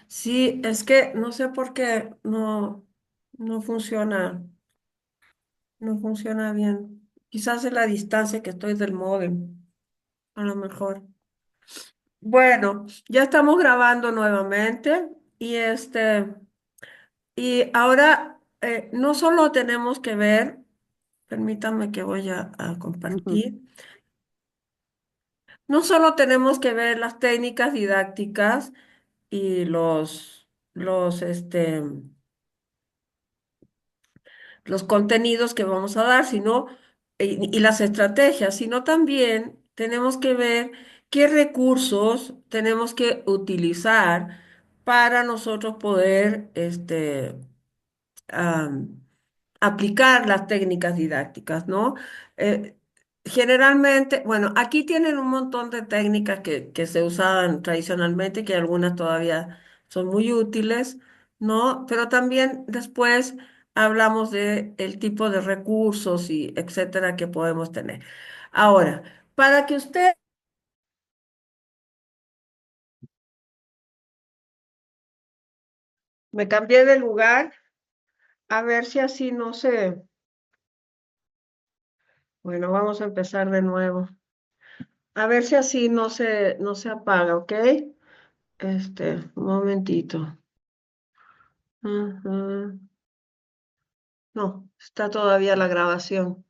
Sí, es que no sé por qué no no funciona bien. Quizás es la distancia que estoy del módem, a lo mejor. Bueno, ya estamos grabando nuevamente y y ahora no solo tenemos que ver, permítanme que voy a Ujú. compartir, no solo tenemos que ver las técnicas didácticas y los contenidos que vamos a dar, y las estrategias, sino también tenemos que ver qué recursos tenemos que utilizar para nosotros poder am, aplicar las técnicas didácticas, ¿no? Eh, Generalmente, bueno, aquí tienen un montón de técnicas que se usaban tradicionalmente, que algunas todavía son muy útiles, ¿no? Pero también después hablamos de el tipo de recursos y etcétera que podemos tener. Ahora, para que usted me cambie de lugar, a ver si así no se... Bueno, vamos a empezar de nuevo. A ver si así no se apaga, ¿ok? Un momentito. Ujú. No, está todavía la grabación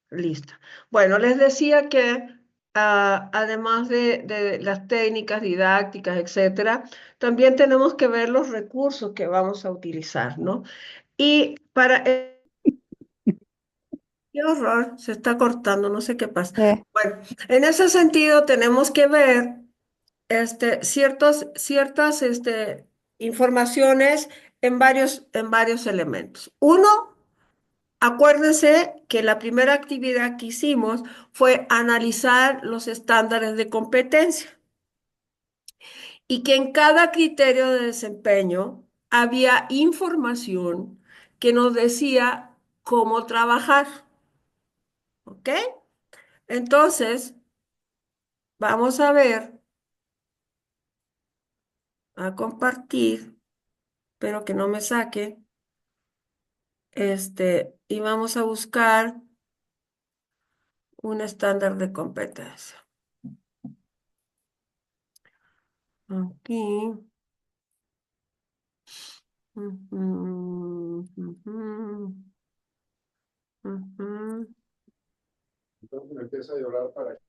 lista. Bueno, les decía que además de las técnicas didácticas, etcétera, también tenemos que ver los recursos que vamos a utilizar, ¿no? Y para... ¡Qué horror! Se está cortando, no sé qué pasa. Eh, Bueno, en ese sentido tenemos que ver ciertas informaciones en varios elementos. Uno, acuérdense que la primera actividad que hicimos fue analizar los estándares de competencia y que en cada criterio de desempeño había información que nos decía cómo trabajar, ¿ok? Entonces, vamos a ver, a compartir, pero que no me saque. Y vamos a buscar un estándar de competencia. Aquí. Ujú, ujú, ujú. Entonces me empieza a llorar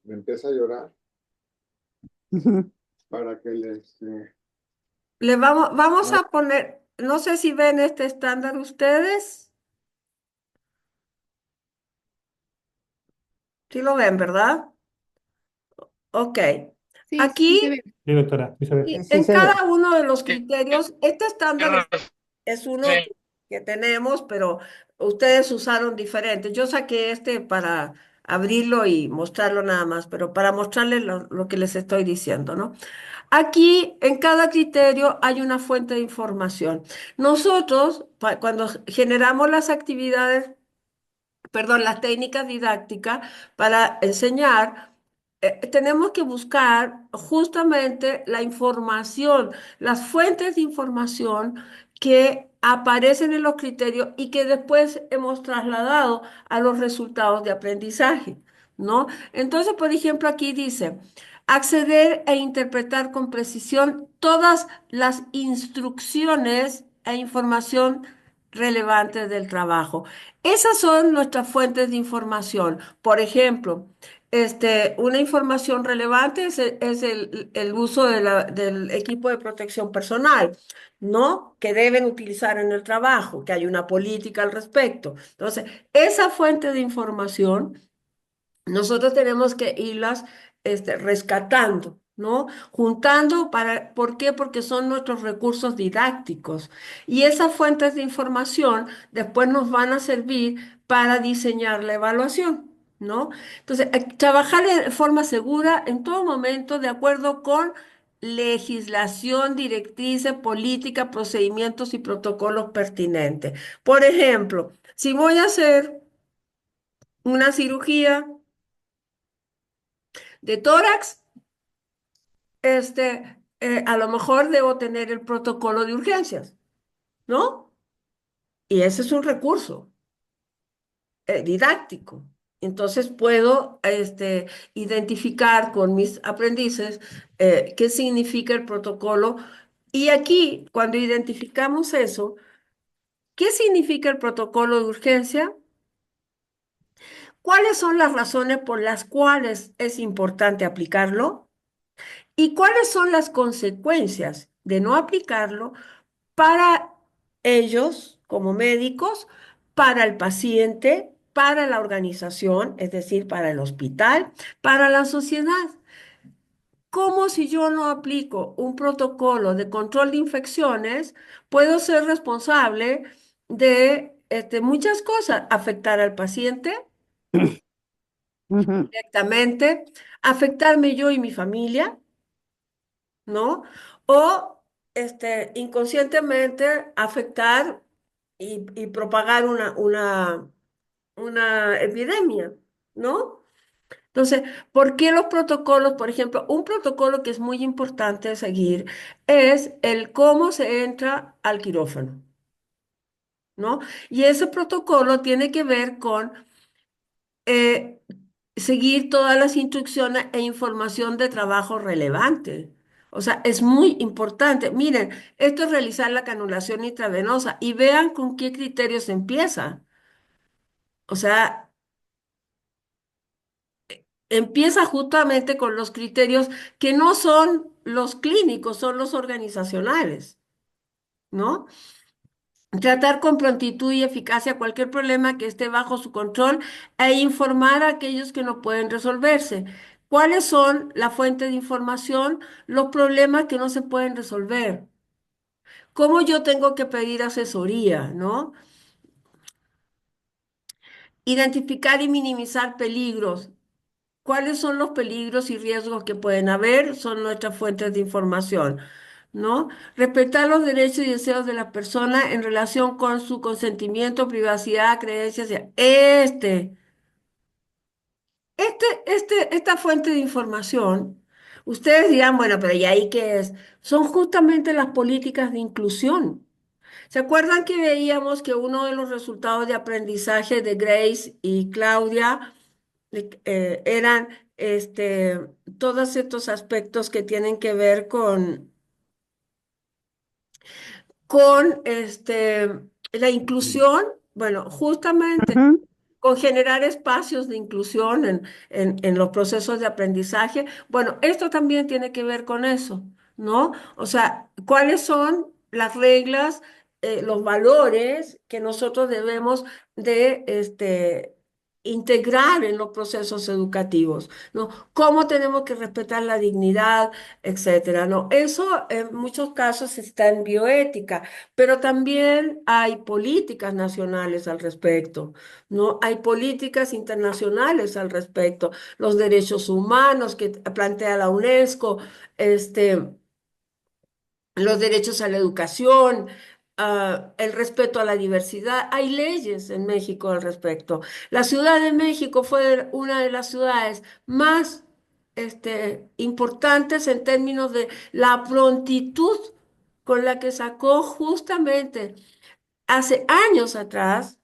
me empieza a llorar ujú. para que Vamos a poner, no sé si ven este estándar ustedes. Sí lo ven, ¿verdad? Ok. Sí, sí se Aquí, ve. Sí, doctora, sí se ve. Sí, sí en se ve. cada uno de los Qué criterios, este estándar raro, es uno sí. que tenemos, pero ustedes usaron diferente. Yo saqué este para abrirlo y mostrarlo nada más, pero para mostrarles lo que les estoy diciendo, ¿no? Aquí, en cada criterio, hay una fuente de información. Nosotros, cuando generamos las actividades, perdón, las técnicas didácticas para enseñar, tenemos que buscar justamente la información, las fuentes de información que aparecen en los criterios y que después hemos trasladado a los resultados de aprendizaje, ¿no? Entonces, por ejemplo, aquí dice, acceder e interpretar con precisión todas las instrucciones e información relevantes del trabajo. Esas son nuestras fuentes de información. Por ejemplo, una información relevante es el uso del equipo de protección personal, ¿no? Que deben utilizar en el trabajo, que hay una política al respecto. Entonces, esa fuente de información nosotros tenemos que irlas rescatando, ¿no? Juntando ¿por qué? Porque son nuestros recursos didácticos. Y esas fuentes de información después nos van a servir para diseñar la evaluación, ¿no? Entonces, trabajar de forma segura en todo momento de acuerdo con legislación, directrices, política, procedimientos y protocolos pertinentes. Por ejemplo, si voy a hacer una cirugía, de tórax, a lo mejor debo tener el protocolo de urgencias, ¿no? Y ese es un recurso didáctico. Entonces puedo identificar con mis aprendices qué significa el protocolo. Y aquí, cuando identificamos eso, ¿qué significa el protocolo de urgencia? ¿Cuáles son las razones por las cuales es importante aplicarlo? ¿Y cuáles son las consecuencias de no aplicarlo para ellos como médicos, para el paciente, para la organización, es decir, para el hospital, para la sociedad? ¿Cómo si yo no aplico un protocolo de control de infecciones, puedo ser responsable de muchas cosas? Afectar al paciente Ujú, directamente, afectarme yo y mi familia, ¿no? O inconscientemente afectar y propagar una epidemia, ¿no? Entonces, ¿por qué los protocolos? Por ejemplo, un protocolo que es muy importante seguir es el cómo se entra al quirófano, ¿no? Y ese protocolo tiene que ver con eh, seguir todas las instrucciones e información de trabajo relevante. O sea, es muy importante. Miren, esto es realizar la canulación intravenosa y vean con qué criterios empieza. O sea, empieza justamente con los criterios que no son los clínicos, son los organizacionales, ¿no? Tratar con prontitud y eficacia cualquier problema que esté bajo su control e informar a aquellos que no pueden resolverse. ¿Cuáles son la fuente de información? Los problemas que no se pueden resolver. ¿Cómo yo tengo que pedir asesoría, ¿no? Identificar y minimizar peligros. ¿Cuáles son los peligros y riesgos que pueden haber? Son nuestras fuentes de información, ¿no? Respetar los derechos y deseos de la persona en relación con su consentimiento, privacidad, creencias. Esta fuente de información, ustedes dirán, bueno, pero ¿y ahí qué es? Son justamente las políticas de inclusión. ¿Se acuerdan que veíamos que uno de los resultados de aprendizaje de Grace y Claudia eran todos estos aspectos que tienen que ver con la inclusión? Bueno, justamente ujú. con generar espacios de inclusión en los procesos de aprendizaje. Bueno, esto también tiene que ver con eso, ¿no? O sea, ¿cuáles son las reglas, los valores que nosotros debemos de integrar en los procesos educativos, ¿no? ¿Cómo tenemos que respetar la dignidad, etcétera, ¿no? Eso en muchos casos está en bioética, pero también hay políticas nacionales al respecto. ¿No? Hay políticas internacionales al respecto, los derechos humanos que plantea la UNESCO, este, los derechos a la educación, el respeto a la diversidad. Hay leyes en México al respecto. La Ciudad de México fue una de las ciudades más importantes en términos de la prontitud con la que sacó justamente hace años atrás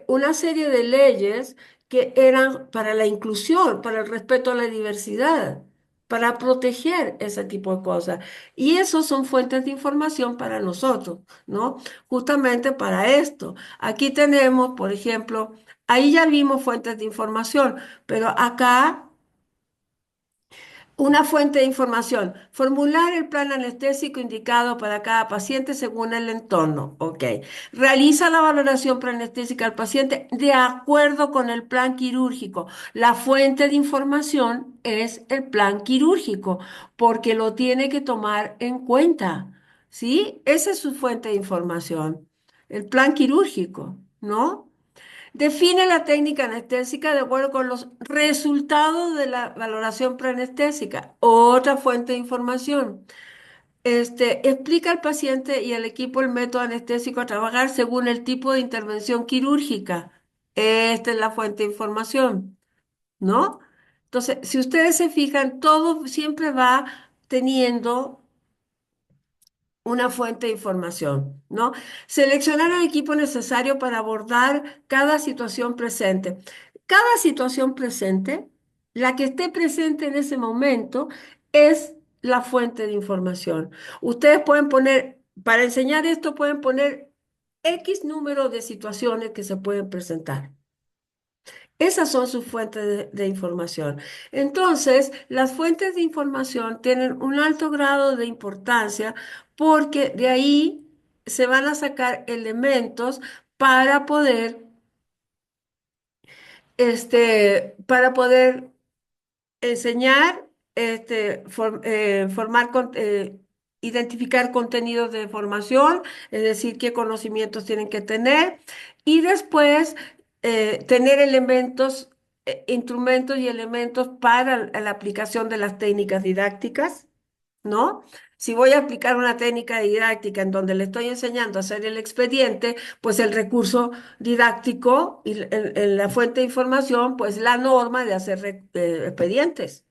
una serie de leyes que eran para la inclusión, para el respeto a la diversidad, para proteger ese tipo de cosas. Y esos son fuentes de información para nosotros, ¿no? Justamente para esto. Aquí tenemos, por ejemplo, ahí ya vimos fuentes de información, pero acá una fuente de información. Formular el plan anestésico indicado para cada paciente según el entorno. Ok. Realiza la valoración preanestésica al paciente de acuerdo con el plan quirúrgico. La fuente de información es el plan quirúrgico porque lo tiene que tomar en cuenta. ¿Sí? Esa es su fuente de información. El plan quirúrgico, ¿no? Define la técnica anestésica de acuerdo con los resultados de la valoración preanestésica. Otra fuente de información. Explica al paciente y al equipo el método anestésico a trabajar según el tipo de intervención quirúrgica. Esta es la fuente de información, ¿no? Entonces, si ustedes se fijan, todo siempre va teniendo una fuente de información, ¿no? Seleccionar el equipo necesario para abordar cada situación presente. Cada situación presente, la que esté presente en ese momento, es la fuente de información. Ustedes pueden poner, para enseñar esto, pueden poner X número de situaciones que se pueden presentar. Esas son sus fuentes de información. Entonces, las fuentes de información tienen un alto grado de importancia porque de ahí se van a sacar elementos para poder, para poder enseñar, identificar contenidos de formación, es decir, qué conocimientos tienen que tener, y después tener elementos, instrumentos y elementos para la aplicación de las técnicas didácticas, ¿no? Si voy a aplicar una técnica didáctica en donde le estoy enseñando a hacer el expediente, pues el recurso didáctico y la fuente de información, pues la norma de hacer expedientes.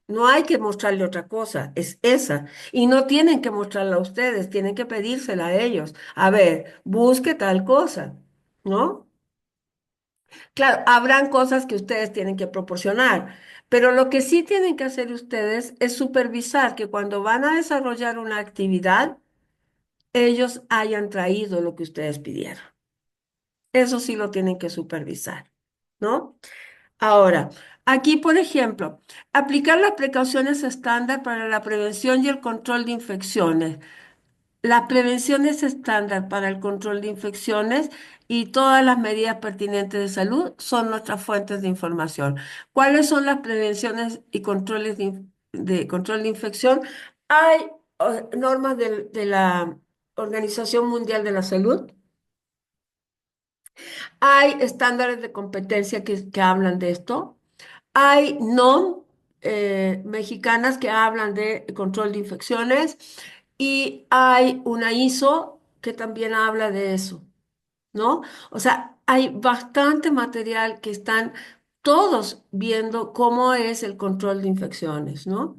No hay que mostrarle otra cosa, es esa. Y no tienen que mostrarla a ustedes, tienen que pedírsela a ellos. A ver, busque tal cosa, ¿no? Claro, habrán cosas que ustedes tienen que proporcionar, pero lo que sí tienen que hacer ustedes es supervisar que cuando van a desarrollar una actividad, ellos hayan traído lo que ustedes pidieron. Eso sí lo tienen que supervisar, ¿no? Ahora, aquí, por ejemplo, aplicar las precauciones estándar para la prevención y el control de infecciones. Las prevenciones estándar para el control de infecciones y todas las medidas pertinentes de salud son nuestras fuentes de información. ¿Cuáles son las prevenciones y controles de control de infección? Hay normas de la Organización Mundial de la Salud. Hay estándares de competencia que hablan de esto. Hay no mexicanas que hablan de control de infecciones y hay una ISO que también habla de eso, ¿no? O sea, hay bastante material que están todos viendo cómo es el control de infecciones, ¿no?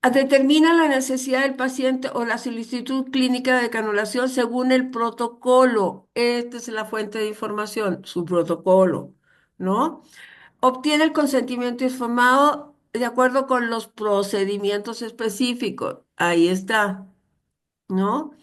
Determina la necesidad del paciente o la solicitud clínica de canulación según el protocolo. Esta es la fuente de información, su protocolo, ¿no? Obtiene el consentimiento informado de acuerdo con los procedimientos específicos. Ahí está, ¿no?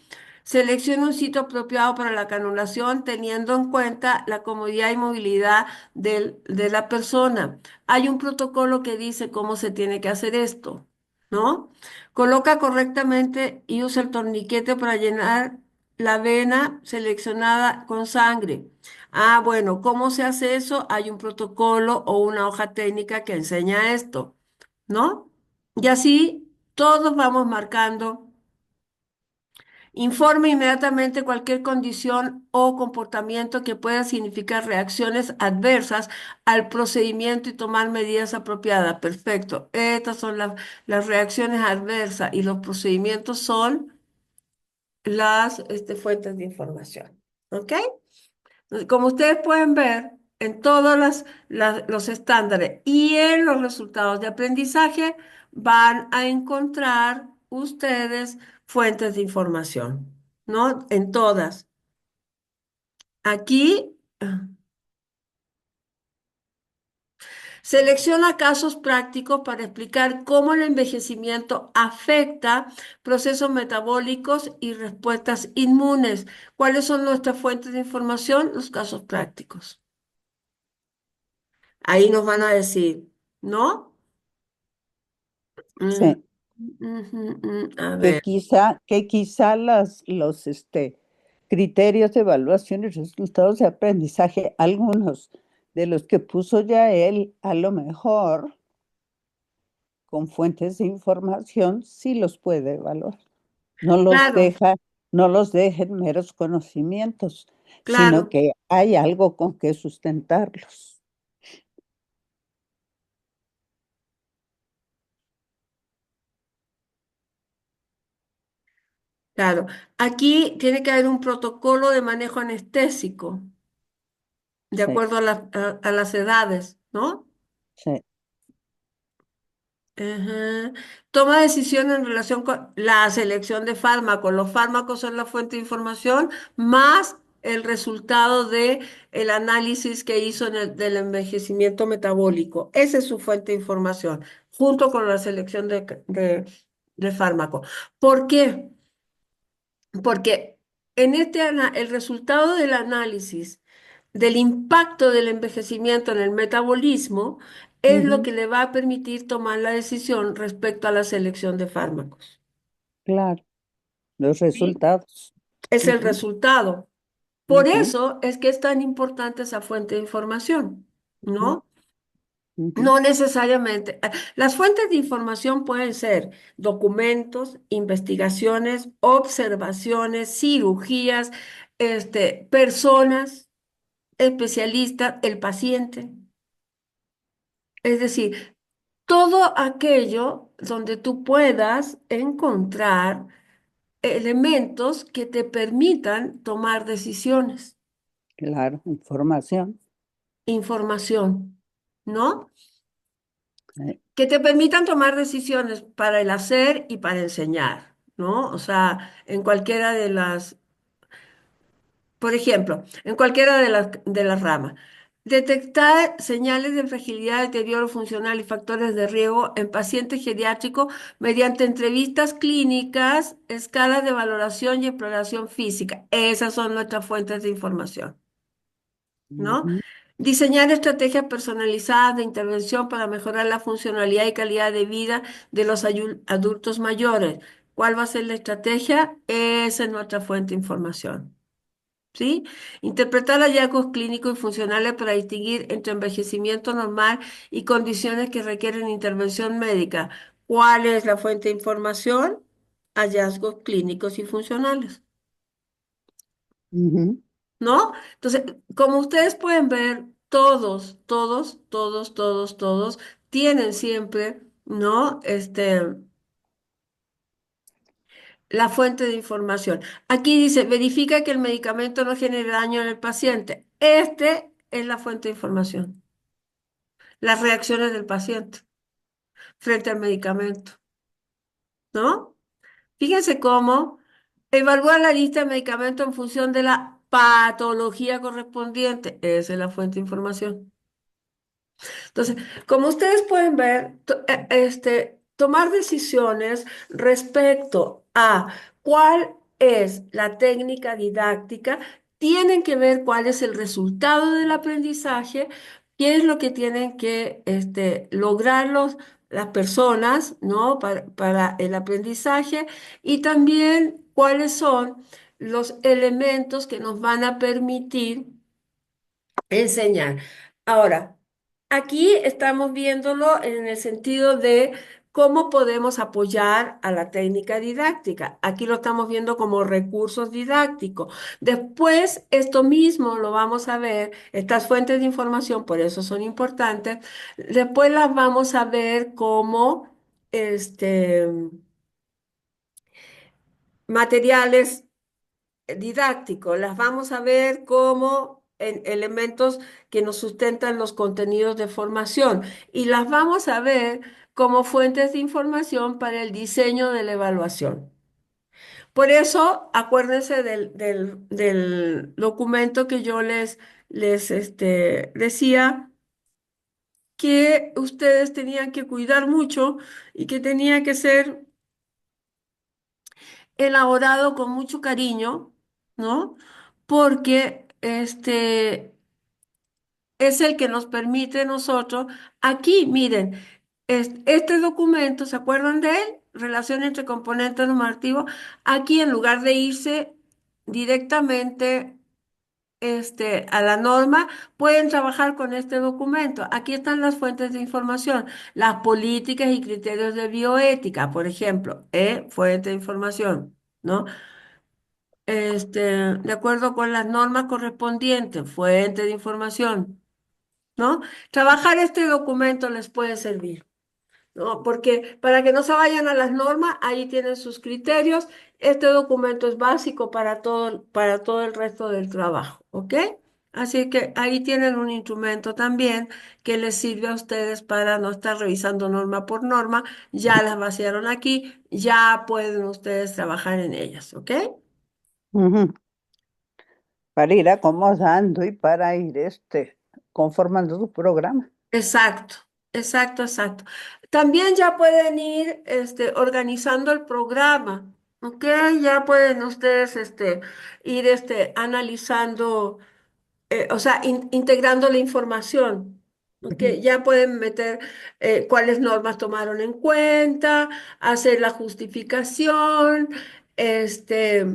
Selecciona un sitio apropiado para la canulación teniendo en cuenta la comodidad y movilidad de la persona. Hay un protocolo que dice cómo se tiene que hacer esto, ¿no? Coloca correctamente y usa el torniquete para llenar la vena seleccionada con sangre. Ah, bueno, ¿cómo se hace eso? Hay un protocolo o una hoja técnica que enseña esto, ¿no? Y así todos vamos marcando. Informe inmediatamente cualquier condición o comportamiento que pueda significar reacciones adversas al procedimiento y tomar medidas apropiadas. Perfecto. Estas son las reacciones adversas y los procedimientos son las fuentes de información. ¿Ok? Como ustedes pueden ver, en todos los estándares y en los resultados de aprendizaje van a encontrar ustedes fuentes de información, ¿no? En todas. Aquí selecciona casos prácticos para explicar cómo el envejecimiento afecta procesos metabólicos y respuestas inmunes. ¿Cuáles son nuestras fuentes de información? Los casos prácticos. Ahí nos van a decir, ¿no? Mm, Sí, a ver, que quizá los criterios de evaluación y resultados de aprendizaje, algunos de los que puso ya él, a lo mejor con fuentes de información, sí los puede evaluar. No los claro, deja, no los deja en meros conocimientos, sino claro, que hay algo con que sustentarlos. claro. Aquí tiene que haber un protocolo de manejo anestésico, de Sí, acuerdo a las edades, ¿no? sí. Ajá. Toma decisiones en relación con la selección de fármacos. Los fármacos son la fuente de información más el resultado de el análisis que hizo del envejecimiento metabólico. Esa es su fuente de información, junto con la selección de fármacos. ¿Por qué? Porque el resultado del análisis del impacto del envejecimiento en el metabolismo es lo Ujú, que le va a permitir tomar la decisión respecto a la selección de fármacos. claro, los ¿Sí? resultados. Es el Ujú, resultado. Por ujú, eso es que es tan importante esa fuente de información, ujú, ¿no? ujú, No necesariamente. Las fuentes de información pueden ser documentos, investigaciones, observaciones, cirugías, personas, especialistas, el paciente. Es decir, todo aquello donde tú puedas encontrar elementos que te permitan tomar decisiones, claro, información. información, ¿no? eh, Que te permitan tomar decisiones para el hacer y para enseñar, ¿no? O sea, en cualquiera de las, por ejemplo, en cualquiera de las ramas. Detectar señales de fragilidad, deterioro funcional y factores de riesgo en pacientes geriátricos mediante entrevistas clínicas, escalas de valoración y exploración física. Esas son nuestras fuentes de información, ¿no? ujú, Diseñar estrategias personalizadas de intervención para mejorar la funcionalidad y calidad de vida de los adultos mayores. ¿Cuál va a ser la estrategia? Esa es nuestra fuente de información. ¿Sí? Interpretar hallazgos clínicos y funcionales para distinguir entre envejecimiento normal y condiciones que requieren intervención médica. ¿Cuál es la fuente de información? Hallazgos clínicos y funcionales. ujú, ¿No? Entonces, como ustedes pueden ver, todos, todos, todos, todos, todos tienen siempre, ¿no? La fuente de información. Aquí dice, verifica que el medicamento no genere daño en el paciente. Este es la fuente de información. Las reacciones del paciente frente al medicamento, ¿no? Fíjense cómo evalúa la lista de medicamentos en función de la patología correspondiente. Esa es la fuente de información. Entonces, como ustedes pueden ver, tomar decisiones respecto a cuál es la técnica didáctica, tienen que ver cuál es el resultado del aprendizaje, qué es lo que tienen que lograr las personas, ¿no? Para el aprendizaje y también cuáles son los elementos que nos van a permitir enseñar. Ahora, aquí estamos viéndolo en el sentido de cómo podemos apoyar a la técnica didáctica. Aquí lo estamos viendo como recursos didácticos. Después, esto mismo lo vamos a ver, estas fuentes de información, por eso son importantes. Después las vamos a ver como este, materiales didáctico, las vamos a ver como elementos que nos sustentan los contenidos de formación y las vamos a ver como fuentes de información para el diseño de la evaluación. Por eso, acuérdense del documento que yo les decía que ustedes tenían que cuidar mucho y que tenía que ser elaborado con mucho cariño, ¿no? Porque es el que nos permite nosotros, aquí, miren, este documento, ¿se acuerdan de él? Relación entre componentes normativos. Aquí, en lugar de irse directamente a la norma, pueden trabajar con este documento. Aquí están las fuentes de información, las políticas y criterios de bioética, por ejemplo, fuente de información, ¿no? De acuerdo con las normas correspondientes, fuente de información, ¿no? Trabajar este documento les puede servir, ¿no? Porque para que no se vayan a las normas, ahí tienen sus criterios. Este documento es básico para todo el resto del trabajo, ¿ok? Así que ahí tienen un instrumento también que les sirve a ustedes para no estar revisando norma por norma. Ya las vaciaron aquí, ya pueden ustedes trabajar en ellas, ¿ok? Ujú. Para ir acomodando y para ir conformando tu programa. Exacto, exacto, exacto. También ya pueden ir organizando el programa, ¿ok? Ya pueden ustedes ir analizando. O sea, integrando la información, ¿ok? Ujú. Ya pueden meter cuáles normas tomaron en cuenta, hacer la justificación, este,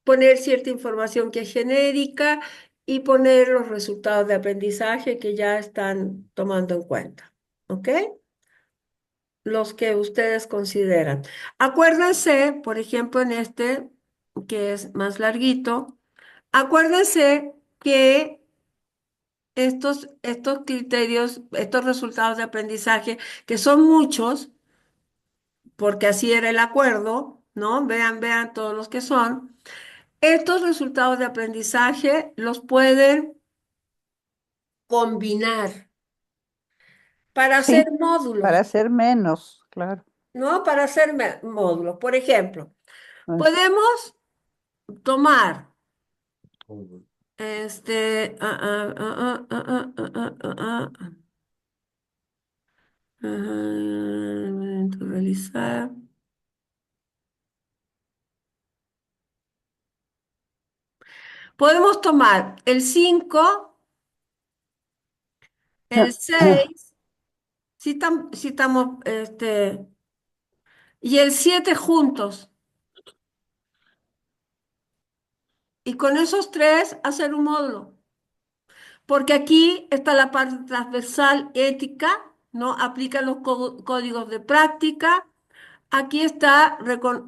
poner cierta información que es genérica y poner los resultados de aprendizaje que ya están tomando en cuenta, ¿ok? Los que ustedes consideran. Acuérdense, por ejemplo, en este, que es más larguito, acuérdense que estos criterios, estos resultados de aprendizaje, que son muchos, porque así era el acuerdo, ¿no? Vean, vean todos los que son. Estos resultados de aprendizaje los pueden combinar para hacer Sí, para módulos, hacer menos, claro. ¿no? Para hacer módulos. Por ejemplo, Ah, podemos tomar Ujú. este, ah, ah, ah, ah, ah, ah, ah, ah, ah, ah, realizar. Podemos tomar el 5, el 6, si estamos, y el 7 juntos. Y con esos tres hacer un módulo. Porque aquí está la parte transversal ética, ¿no? Aplica los códigos de práctica. Aquí está,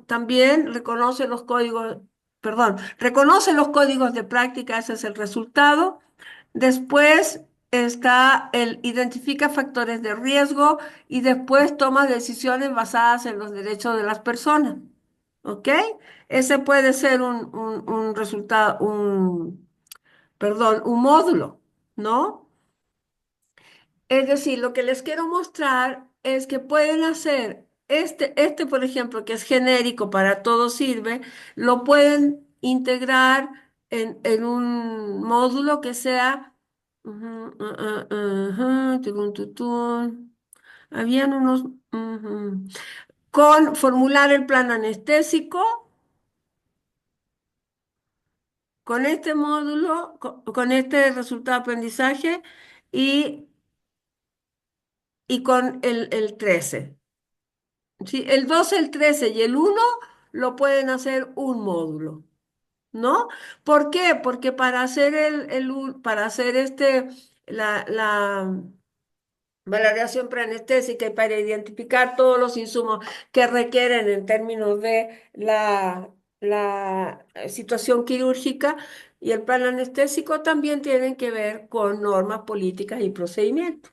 también reconoce los códigos, perdón, reconoce los códigos de práctica, ese es el resultado. Después está el identifica factores de riesgo y después toma decisiones basadas en los derechos de las personas. ¿Ok? Ese puede ser un resultado, perdón, un módulo, ¿no? Es decir, lo que les quiero mostrar es que pueden hacer por ejemplo, que es genérico, para todo sirve, lo pueden integrar en un módulo que sea, turun, tutun. Habían unos, con formular el plan anestésico, con este módulo, con este resultado de aprendizaje y, y con el 13. Sí, el 12, el 13 y el uno lo pueden hacer un módulo, ¿no? ¿Por qué? Porque para hacer para hacer la valoración preanestésica y para identificar todos los insumos que requieren en términos de la situación quirúrgica y el plan anestésico también tienen que ver con normas políticas y procedimientos.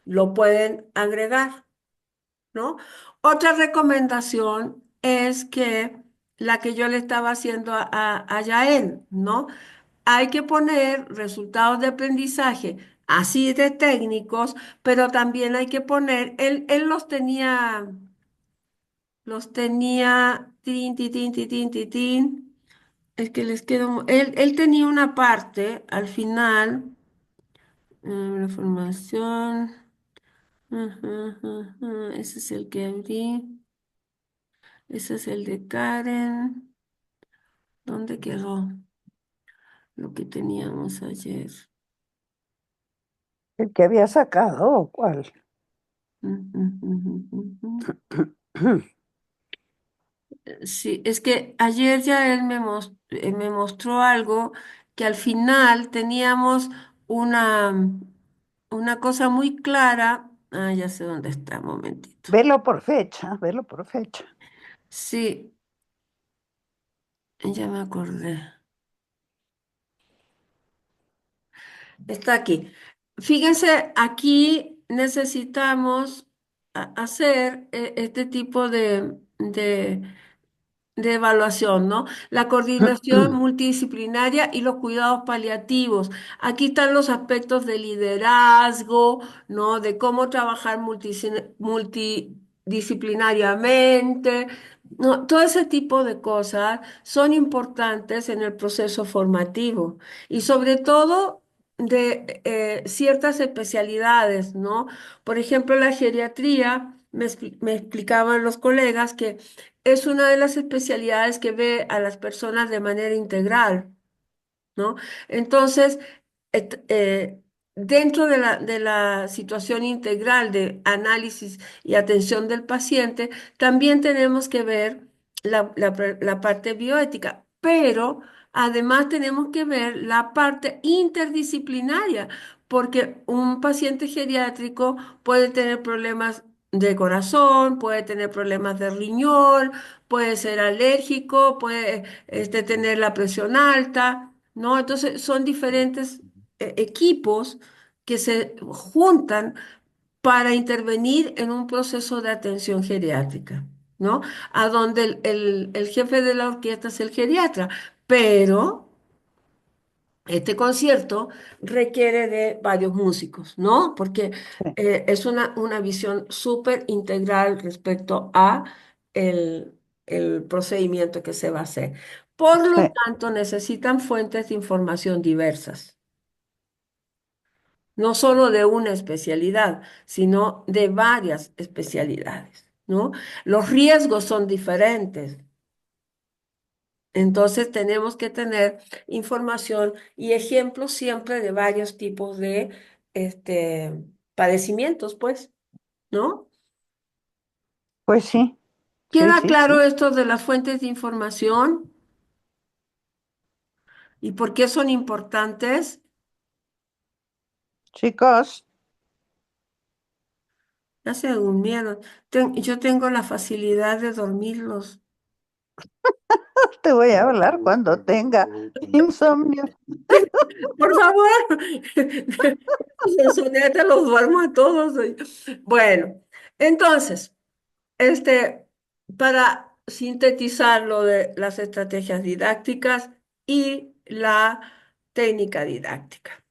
Lo pueden agregar. ¿No? Otra recomendación es que la que yo le estaba haciendo a Yael, ¿no? Hay que poner resultados de aprendizaje así de técnicos, pero también hay que poner, él tin, tin, tin, tin, tin, tin, tin. Es que les quedó, él tenía una parte al final, la formación, ese es el que abrí. Ese es el de Karen. ¿Dónde quedó lo que teníamos ayer? el que había sacado, ¿o cuál? Ujú, ujú, ujú. Sí, es que ayer ya él me mostró algo que al final teníamos una cosa muy clara. Ah, ya sé dónde está, un momentito. Velo por fecha, velo por fecha. Sí, ya me acordé. Está aquí. Fíjense, aquí necesitamos hacer este tipo de evaluación, ¿no? La coordinación multidisciplinaria y los cuidados paliativos. Aquí están los aspectos de liderazgo, ¿no? De cómo trabajar multidisciplinariamente, ¿no? Todo ese tipo de cosas son importantes en el proceso formativo y sobre todo de ciertas especialidades, ¿no? Por ejemplo, la geriatría, me explicaban los colegas que es una de las especialidades que ve a las personas de manera integral, ¿no? Entonces, et- eh, dentro de la situación integral de análisis y atención del paciente, también tenemos que ver la parte bioética, pero además tenemos que ver la parte interdisciplinaria, porque un paciente geriátrico puede tener problemas de corazón, puede tener problemas de riñón, puede ser alérgico, puede tener la presión alta, ¿no? Entonces son diferentes equipos que se juntan para intervenir en un proceso de atención geriátrica, ¿no? A donde el jefe de la orquesta es el geriatra, pero este concierto requiere de varios músicos, ¿no? Porque Sí, es una visión súper integral respecto a el procedimiento que se va a hacer. Por lo sí. tanto, necesitan fuentes de información diversas, no solo de una especialidad, sino de varias especialidades, ¿no? Los riesgos son diferentes. Entonces tenemos que tener información y ejemplos siempre de varios tipos de este, padecimientos, pues, ¿no? Pues sí, sí, ¿Queda sí, claro sí. esto de las fuentes de información y por qué son importantes? Chicos, Ya se durmieron. Yo tengo la facilidad de dormirlos. te voy a hablar cuando tenga insomnio. Por favor, Sonsonete los duermo a todos. Bueno, entonces. Este, para sintetizar lo de las estrategias didácticas y la técnica didáctica.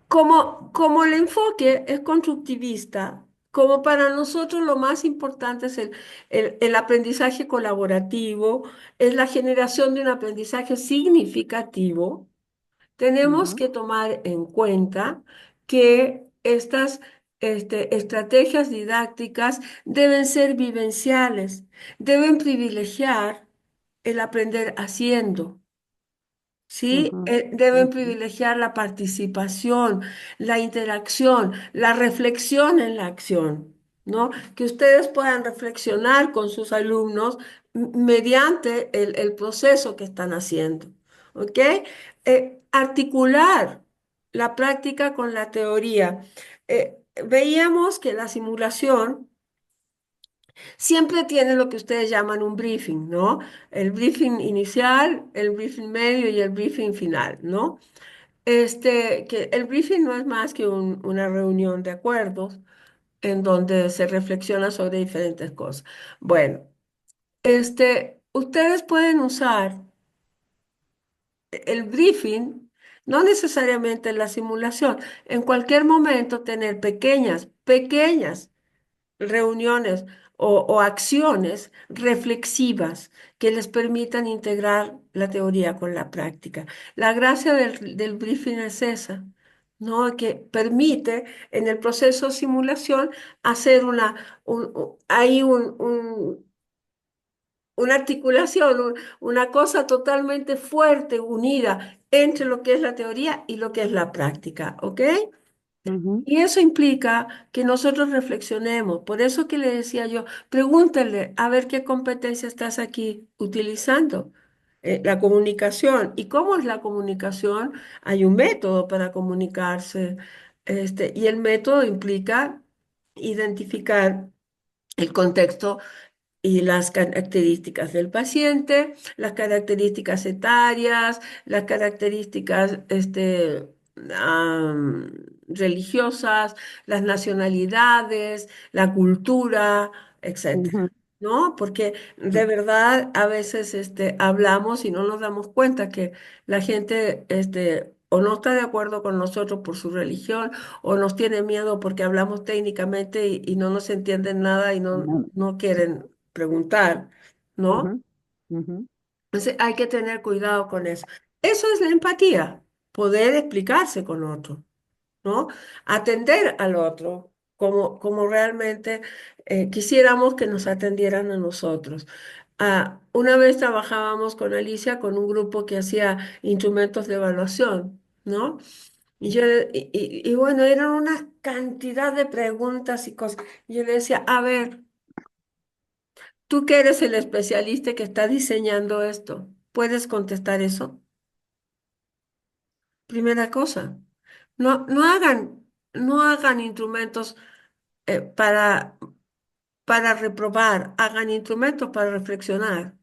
Como el enfoque es constructivista, como para nosotros lo más importante es el aprendizaje colaborativo, es la generación de un aprendizaje significativo, tenemos Ujú, que tomar en cuenta que estas estrategias didácticas deben ser vivenciales, deben privilegiar el aprender haciendo. ¿Sí? ujú, Deben ujú, privilegiar la participación, la interacción, la reflexión en la acción, ¿no? Que ustedes puedan reflexionar con sus alumnos mediante el proceso que están haciendo, ¿ok? Articular la práctica con la teoría. Veíamos que la simulación siempre tiene lo que ustedes llaman un briefing, ¿no? El briefing inicial, el briefing medio y el briefing final, ¿no? Que el briefing no es más que una reunión de acuerdos en donde se reflexiona sobre diferentes cosas. Bueno, ustedes pueden usar el briefing, no necesariamente la simulación, en cualquier momento tener pequeñas reuniones o acciones reflexivas que les permitan integrar la teoría con la práctica. La gracia del briefing es esa, ¿no? Que permite en el proceso de simulación hacer hay una articulación, una cosa totalmente fuerte, unida entre lo que es la teoría y lo que es la práctica, ¿ok? ujú, Y eso implica que nosotros reflexionemos. Por eso que le decía yo, pregúntale a ver qué competencia estás aquí utilizando. La comunicación. ¿Y cómo es la comunicación? Hay un método para comunicarse. Y el método implica identificar el contexto y las características del paciente, las características etarias, las características religiosas, las nacionalidades, la cultura, etcétera. ujú. ¿no? Porque de verdad a veces hablamos y no nos damos cuenta que la gente o no está de acuerdo con nosotros por su religión o nos tiene miedo porque hablamos técnicamente y no nos entienden nada y No. no quieren preguntar, ¿no? Ujú, ujú. Entonces hay que tener cuidado con eso. Eso es la empatía, poder explicarse con otro. ¿No? Atender al otro como realmente quisiéramos que nos atendieran a nosotros. Una vez trabajábamos con Alicia con un grupo que hacía instrumentos de evaluación, ¿no? Y bueno, eran una cantidad de preguntas y cosas. Y yo le decía, a ver, tú que eres el especialista que está diseñando esto, ¿puedes contestar eso? Primera cosa, no hagan instrumentos para reprobar, hagan instrumentos para reflexionar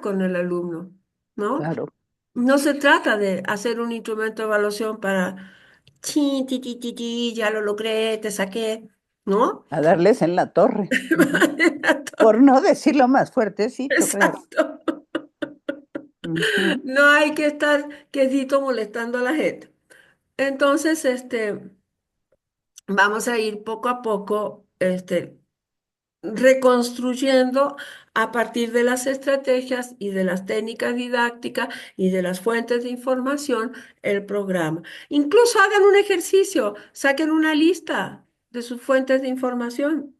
con el alumno, ¿no? Claro, No se trata de hacer un instrumento de evaluación para, chi, ti, ti, ti, ti, ya lo logré, te saqué, ¿no? a darles en la torre. Ujú. Por no decirlo más fuertecito, claro. Exacto. Ujú. No hay que estar quietito molestando a la gente. Entonces, vamos a ir poco a poco, reconstruyendo a partir de las estrategias y de las técnicas didácticas y de las fuentes de información el programa. Incluso hagan un ejercicio, saquen una lista de sus fuentes de información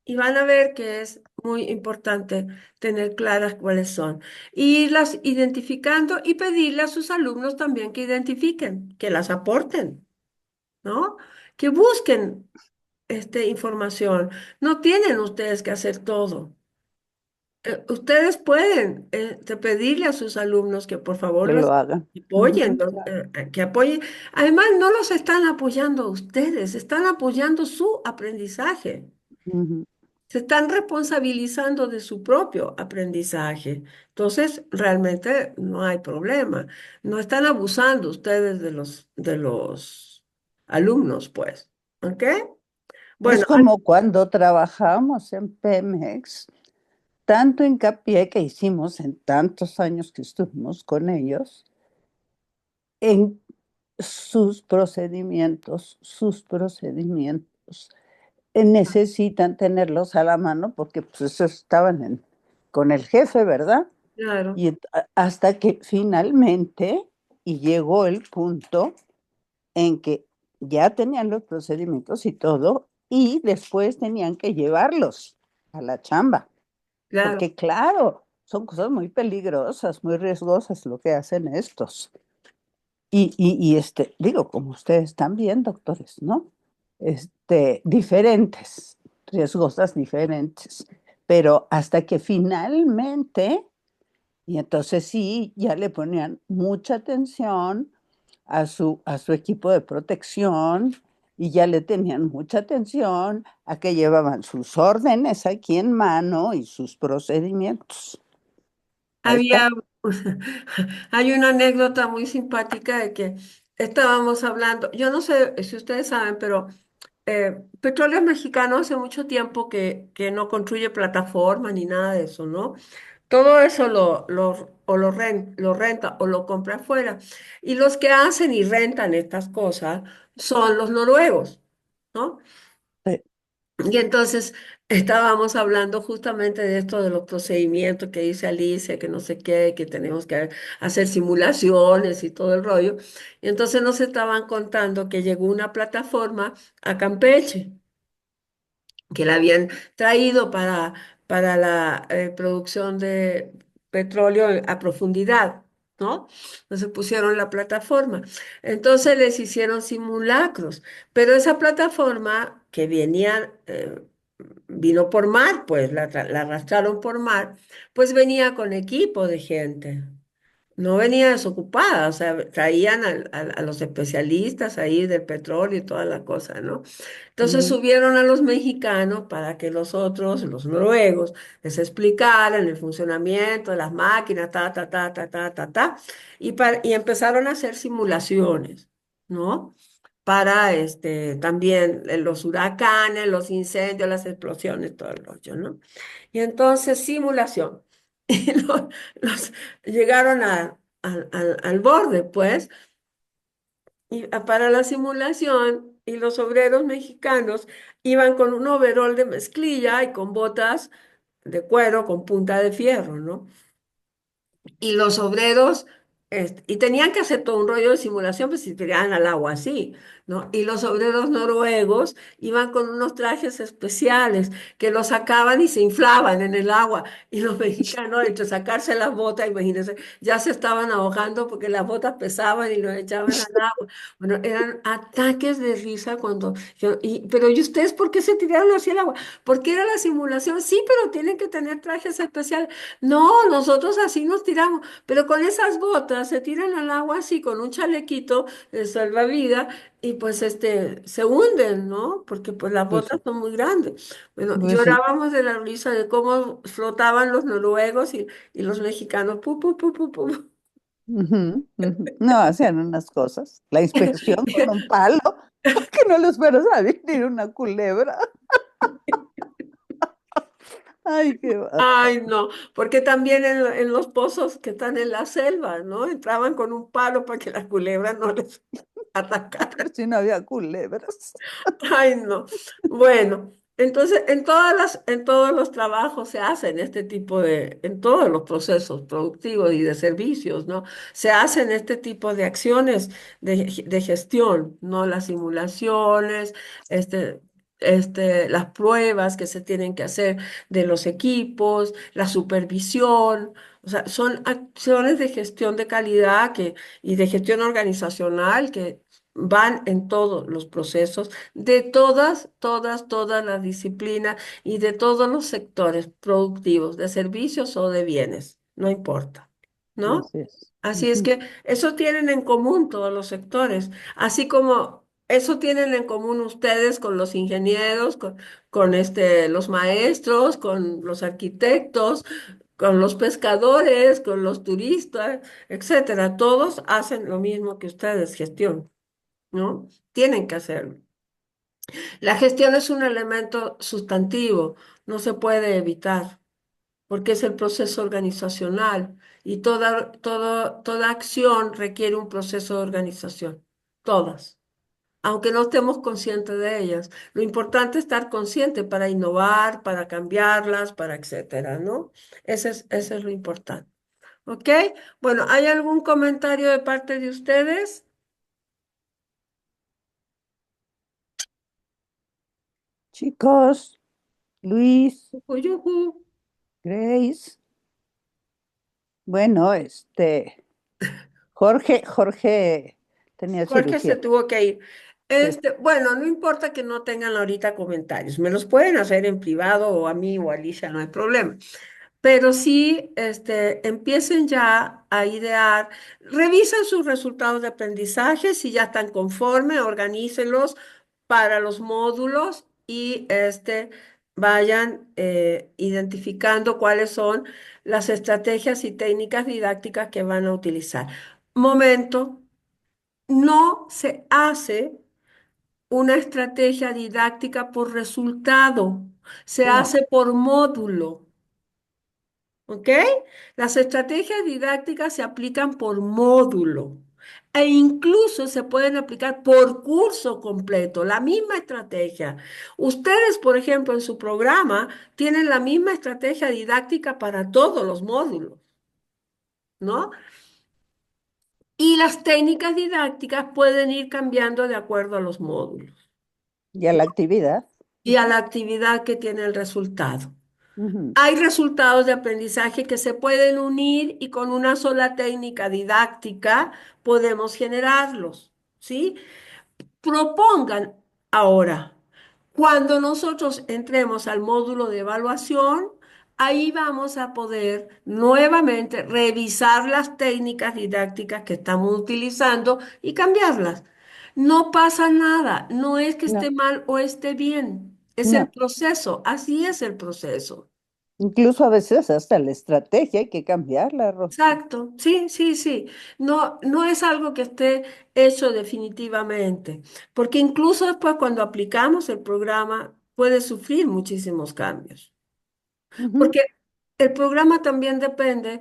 y van a ver que es muy importante tener claras cuáles son. Y irlas identificando y pedirle a sus alumnos también que identifiquen, que las aporten, ¿no? Que busquen información. No tienen ustedes que hacer todo. Ustedes pueden pedirle a sus alumnos que por favor Que los lo hagan. apoyen, Ujú. que apoyen. Además, no los están apoyando a ustedes, están apoyando su aprendizaje. Ujú. Se están responsabilizando de su propio aprendizaje. Entonces, realmente no hay problema. No están abusando ustedes de los alumnos, pues. ¿Ok? Es Bueno, como cuando trabajamos en Pemex, tanto hincapié que hicimos en tantos años que estuvimos con ellos, en sus procedimientos. Necesitan tenerlos a la mano porque pues eso estaban con el jefe, ¿verdad? claro, Y hasta que finalmente, y llegó el punto en que ya tenían los procedimientos y todo, y después tenían que llevarlos a la chamba, claro. porque claro, son cosas muy peligrosas, muy riesgosas lo que hacen estos. Digo, como ustedes también, doctores, ¿no? Diferentes, riesgosas diferentes, pero hasta que finalmente, y entonces sí, ya le ponían mucha atención a su equipo de protección y ya le tenían mucha atención a que llevaban sus órdenes aquí en mano y sus procedimientos. Ahí está. Había, hay una anécdota muy simpática de que estábamos hablando, yo no sé si ustedes saben, pero Petróleos Mexicanos hace mucho tiempo que no construye plataforma ni nada de eso, ¿no? Todo eso lo renta o lo compra afuera. Y los que hacen y rentan estas cosas son los noruegos, ¿no? Sí. Y entonces estábamos hablando justamente de esto, de los procedimientos que dice Alicia, que no sé qué, que tenemos que hacer simulaciones y todo el rollo. Y entonces nos estaban contando que llegó una plataforma a Campeche que la habían traído para la producción de petróleo a profundidad, ¿no? Entonces pusieron la plataforma. Entonces les hicieron simulacros, pero esa plataforma que vino por mar, pues la arrastraron por mar, pues venía con equipo de gente. No venía desocupada, o sea, traían a los especialistas ahí del petróleo y toda la cosa, ¿no? Entonces Ujú. subieron a los mexicanos para que los otros, los noruegos, les explicaran el funcionamiento de las máquinas, ta, ta, ta, ta, ta, ta, ta, y empezaron a hacer simulaciones, ¿no? para también los huracanes, los incendios, las explosiones, todo el rollo, ¿no? Y entonces simulación. Y llegaron al borde, pues, para la simulación, y los obreros mexicanos iban con un overol de mezclilla y con botas de cuero con punta de fierro, ¿no? Y los obreros, y tenían que hacer todo un rollo de simulación, pues si tiraban al agua así, ¿no? Y los obreros noruegos iban con unos trajes especiales que los sacaban y se inflaban en el agua. Y los mexicanos, entre sacarse las botas, imagínense, ya se estaban ahogando porque las botas pesaban y los echaban al agua. Bueno, eran ataques de risa cuando pero ¿y ustedes por qué se tiraron hacia el agua? Porque era la simulación, sí, pero tienen que tener trajes especiales. No, nosotros así nos tiramos, pero con esas botas se tiran al agua así, con un chalequito de salvavidas, y pues se hunden, ¿no? Porque pues las Pues botas sí, son muy grandes. Bueno, pues sí. llorábamos de la risa de cómo flotaban los noruegos y los mexicanos, pu, pu, pu, pu, pu. Ujú, ujú. No, hacían unas cosas. La inspección con un palo, que no les fuera a venir una culebra. Ay, qué Ay, bárbaro. no, porque también en los pozos que están en la selva, ¿no? Entraban con un palo para que las culebras no les atacaran. Por si no había culebras. Ay, no. Bueno, entonces en todos los trabajos se hacen este tipo en todos los procesos productivos y de servicios, ¿no? Se hacen este tipo de acciones de gestión, ¿no? Las simulaciones, este, las pruebas que se tienen que hacer de los equipos, la supervisión. O sea, son acciones de gestión de calidad y de gestión organizacional que van en todos los procesos de todas las disciplinas y de todos los sectores productivos, de servicios o de bienes, no importa, ¿no? Así es. Así es Ujú. que eso tienen en común todos los sectores, así como eso tienen en común ustedes con los ingenieros, con los maestros, con los arquitectos, con los pescadores, con los turistas, etcétera. Todos hacen lo mismo que ustedes, gestión, ¿no? Tienen que hacerlo. La gestión es un elemento sustantivo, no se puede evitar, porque es el proceso organizacional y toda acción requiere un proceso de organización, todas, aunque no estemos conscientes de ellas. Lo importante es estar consciente para innovar, para cambiarlas, para etcétera, ¿no? Ese es lo importante. ¿Ok? Bueno, ¿hay algún comentario de parte de ustedes? Chicos, Luis, Yujú, yujú. Grace. Bueno, Jorge tenía Jorge se cirugía. tuvo que ir. Sí. Bueno, no importa que no tengan ahorita comentarios, me los pueden hacer en privado o a mí o a Alicia, no hay problema. Pero sí, empiecen ya a idear, revisen sus resultados de aprendizaje, si ya están conformes, organícenlos para los módulos y vayan identificando cuáles son las estrategias y técnicas didácticas que van a utilizar. Momento. No se hace una estrategia didáctica por resultado, se No, hace por módulo, ¿ok? Las estrategias didácticas se aplican por módulo e incluso se pueden aplicar por curso completo, la misma estrategia. Ustedes, por ejemplo, en su programa tienen la misma estrategia didáctica para todos los módulos, ¿no? Y las técnicas didácticas pueden ir cambiando de acuerdo a los módulos y a la actividad. y a Ujú, la actividad que tiene el resultado. ujú. Hay resultados de aprendizaje que se pueden unir y con una sola técnica didáctica podemos generarlos, ¿sí? Propongan ahora, cuando nosotros entremos al módulo de evaluación, ahí vamos a poder nuevamente revisar las técnicas didácticas que estamos utilizando y cambiarlas. No pasa nada, no es que esté No, mal o esté bien, es el no. proceso, así es el proceso. Incluso a veces hasta la estrategia hay que cambiarla, Rosy. Exacto, sí, sí, sí. No, no es algo que esté hecho definitivamente, porque incluso después cuando aplicamos el programa puede sufrir muchísimos cambios, Ujú. porque el programa también depende.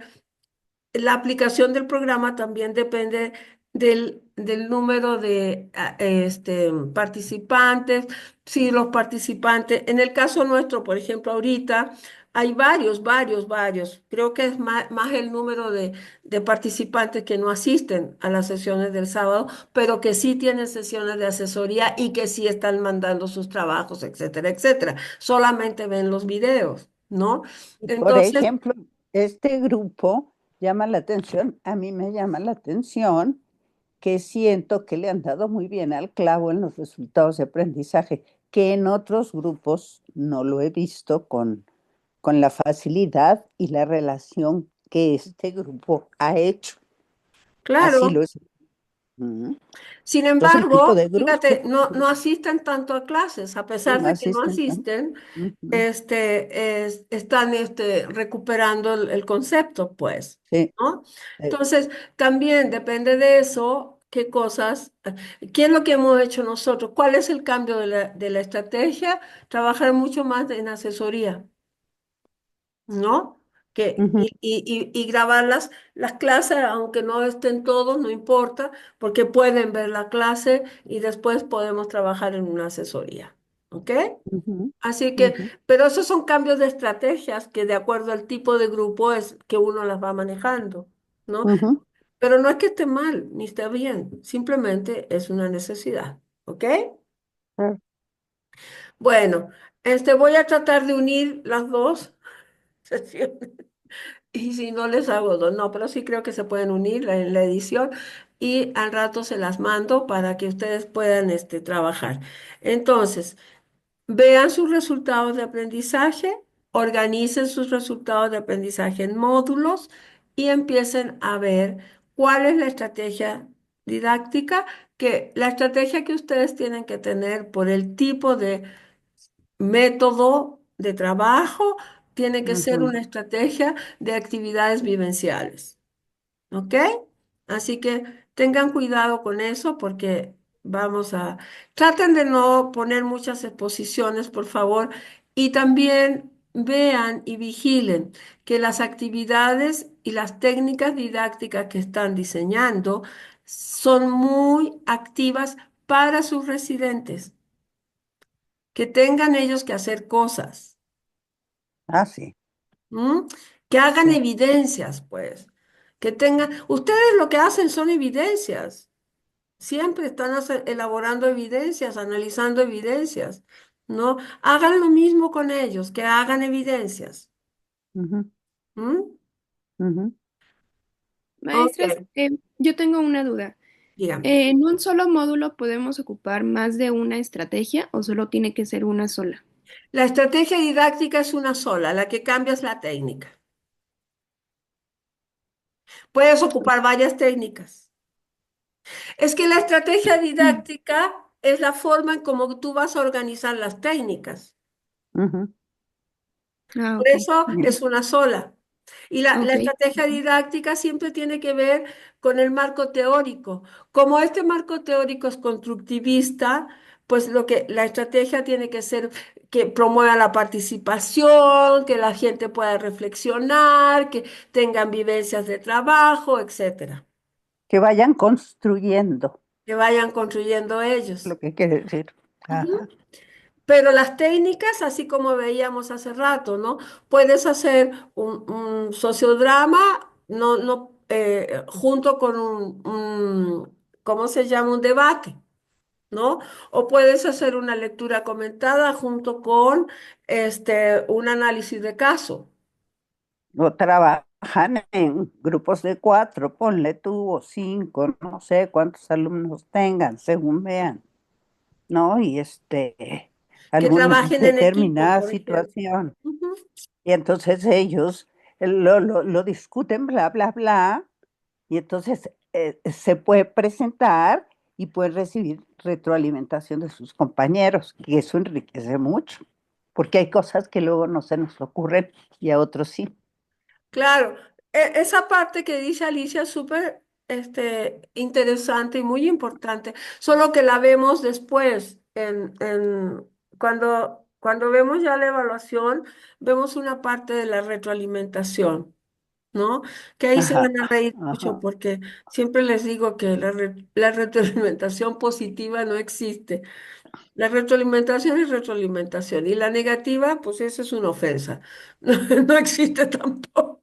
La aplicación del programa también depende del número de participantes. Si los participantes, en el caso nuestro, por ejemplo, ahorita hay varios. Creo que es más el número de participantes que no asisten a las sesiones del sábado, pero que sí tienen sesiones de asesoría y que sí están mandando sus trabajos, etcétera, etcétera. Solamente ven los videos, ¿no? Por Entonces, ejemplo, este grupo llama la atención, a mí me llama la atención que siento que le han dado muy bien al clavo en los resultados de aprendizaje, que en otros grupos no lo he visto con la facilidad y la relación que este grupo ha hecho. Así claro. lo es. Ujú. Sin Entonces, el tipo embargo, de fíjate, grupo, no asisten tanto a clases, a sí, pesar no de que no asisten tanto. asisten, Ujú. están recuperando el concepto, pues, Sí, ¿no? eh, Entonces, también depende de eso, qué cosas, qué es lo que hemos hecho nosotros, cuál es el cambio de la estrategia, trabajar mucho más en asesoría. ¿No? ujú, Y grabar las clases, aunque no estén todos, no importa, porque pueden ver la clase y después podemos trabajar en una asesoría. ¿Ok? ujú, Así que, ujú, pero esos son cambios de estrategias que de acuerdo al tipo de grupo es que uno las va manejando, ¿no? ujú. Pero no es que esté mal ni esté bien, simplemente es una necesidad. ¿Ok? Claro. Bueno, voy a tratar de unir las dos sesiones. Y si no les hago dos, no, pero sí creo que se pueden unir en la edición y al rato se las mando para que ustedes puedan trabajar. Entonces, vean sus resultados de aprendizaje, organicen sus resultados de aprendizaje en módulos y empiecen a ver cuál es la estrategia didáctica, que la estrategia que ustedes tienen que tener por el tipo de método de trabajo tiene que ser Ujú. una estrategia de actividades vivenciales, ¿ok? Así que tengan cuidado con eso porque traten de no poner muchas exposiciones, por favor, y también vean y vigilen que las actividades y las técnicas didácticas que están diseñando son muy activas para sus residentes, que tengan ellos que hacer cosas. Ah, sí, ¿M? Que hagan sí. evidencias, pues. Que tengan, ustedes lo que hacen son evidencias. Siempre están elaborando evidencias, analizando evidencias, ¿no? Hagan lo mismo con ellos, que hagan evidencias. Ujú, ¿M? ujú. Maestras, Ok, yo tengo una duda. dígame. ¿En un solo módulo podemos ocupar más de una estrategia o solo tiene que ser una sola? La estrategia didáctica es una sola, la que cambia es la técnica. Puedes ocupar varias técnicas. Es que la estrategia Mm. didáctica es la forma en cómo tú vas a organizar las técnicas. Ujú. Ah, Por ok. eso Bien. es una sola. Y la Ok. estrategia didáctica siempre tiene que ver con el marco teórico. Como este marco teórico es constructivista, pues la estrategia tiene que ser que promueva la participación, que la gente pueda reflexionar, que tengan vivencias de trabajo, etcétera, Que vayan construyendo, que vayan construyendo ellos. lo que quiere decir. Ujú. Ajá. Pero las técnicas, así como veíamos hace rato, ¿no? Puedes hacer un sociodrama, junto con ¿cómo se llama? Un debate, ¿no? O puedes hacer una lectura comentada junto con un análisis de caso. O trabajan en grupos de cuatro, ponle tú, o cinco, no sé cuántos alumnos tengan, según vean, ¿no? Y Que alguna trabajen en equipo, determinada por ejemplo. situación. Ujú. Y entonces ellos lo discuten, bla, bla, bla, y entonces se puede presentar y puede recibir retroalimentación de sus compañeros, y eso enriquece mucho. porque hay cosas que luego no se nos ocurren y a otros sí. Claro, esa parte que dice Alicia es súper interesante y muy importante, solo que la vemos después, cuando vemos ya la evaluación, vemos una parte de la retroalimentación, ¿no? Que ahí se Ajá, van a reír mucho ajá. porque siempre les digo que la retroalimentación positiva no existe. La retroalimentación es retroalimentación y la negativa, pues esa es una ofensa. No, no existe tampoco.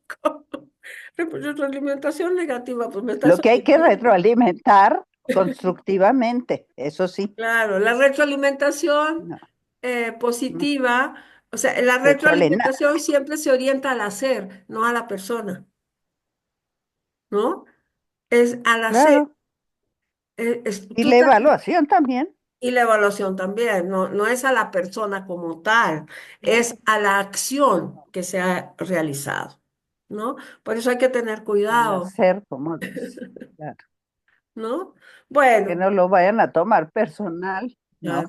Retroalimentación negativa, pues me estás Lo que hay que ofendiendo. retroalimentar constructivamente, eso sí. Claro, la retroalimentación No, no, positiva, o sea, la retroalina- retroalimentación siempre se orienta al hacer, no a la persona, ¿no? Es al hacer. claro. Y Tú la evaluación también. y la evaluación también, no, no es a la persona como tal, es a la acción que se ha realizado, ¿no? Por eso hay que tener Al cuidado, hacer, como dice. Claro. ¿no? Que Bueno, no lo vayan a tomar personal, claro.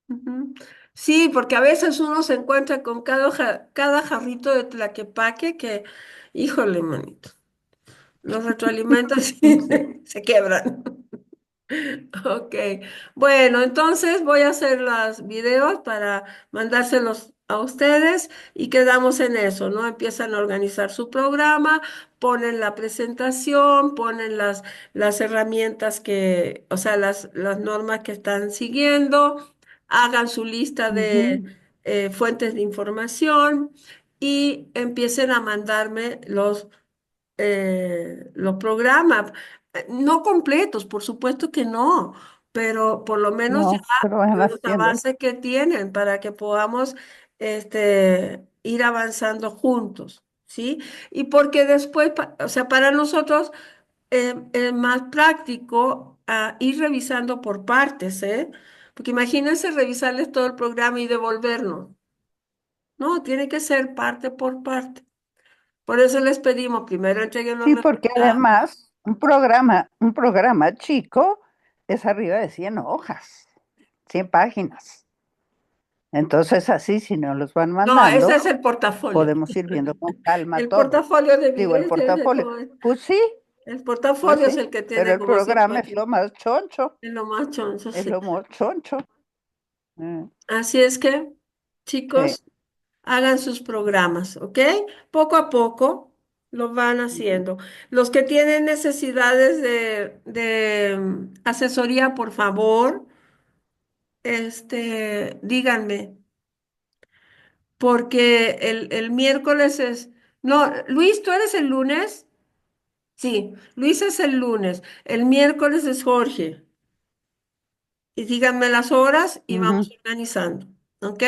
¿no? Ujú. Sí, porque a veces uno se encuentra con cada jarrito de tlaquepaque que, híjole, manito, los retroalimentos y se quiebran. Ok, bueno, entonces voy a hacer los videos para mandárselos a ustedes y quedamos en eso, ¿no? Empiezan a organizar su programa, ponen la presentación, ponen las herramientas que, o sea, las normas que están siguiendo, hagan su lista de Ujú. fuentes de información y empiecen a mandarme los programas, no completos, por supuesto que no, pero por lo menos ya No, pero van los haciendo. avances que tienen para que podamos ir avanzando juntos, ¿sí? Y porque después, o sea, para nosotros es más práctico ir revisando por partes, ¿eh? Porque imagínense revisarles todo el programa y devolvernos. No, tiene que ser parte por parte. Por eso les pedimos, primero entreguen los Sí, porque resultados. además un programa chico es arriba de 100 hojas, 100 páginas. Entonces, así, si nos los van No, ese mandando, es el portafolio. podemos ir viendo con calma El todo. portafolio de Digo, el evidencia portafolio. Pues sí, el pues portafolio es sí, el que pero tiene el como 100 programa es páginas. lo más choncho, Es lo más choncho, es sí. lo más choncho. Eh, Así es que, eh, chicos, hagan sus programas, ¿ok? Poco a poco lo van ujú. haciendo. Los que tienen necesidades de asesoría, por favor, díganme, porque el miércoles es... No, Luis, ¿tú eres el lunes? Sí, Luis es el lunes, el miércoles es Jorge. Y díganme las horas y vamos Ujú. organizando, ¿ok?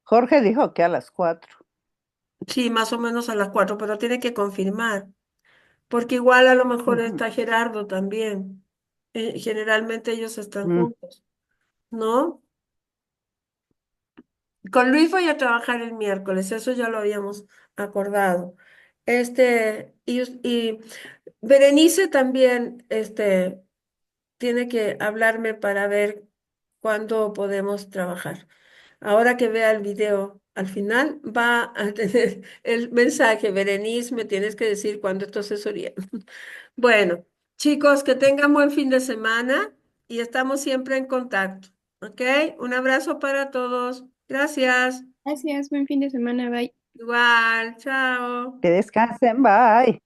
Jorge dijo que a las 4. Sí, más o menos a las 4, pero tiene que confirmar, porque igual a lo mejor Ujú, está Gerardo también. Generalmente ellos están mm, juntos, ¿no? Con Luis voy a trabajar el miércoles, eso ya lo habíamos acordado. Y Berenice también, tiene que hablarme para ver cuándo podemos trabajar. Ahora que vea el video, al final va a tener el mensaje, Berenice, me tienes que decir cuándo es tu asesoría. Bueno, chicos, que tengan buen fin de semana y estamos siempre en contacto, ¿ok? Un abrazo para todos. Gracias. Gracias, buen fin de semana, bye. Igual, chao. que descansen, bye.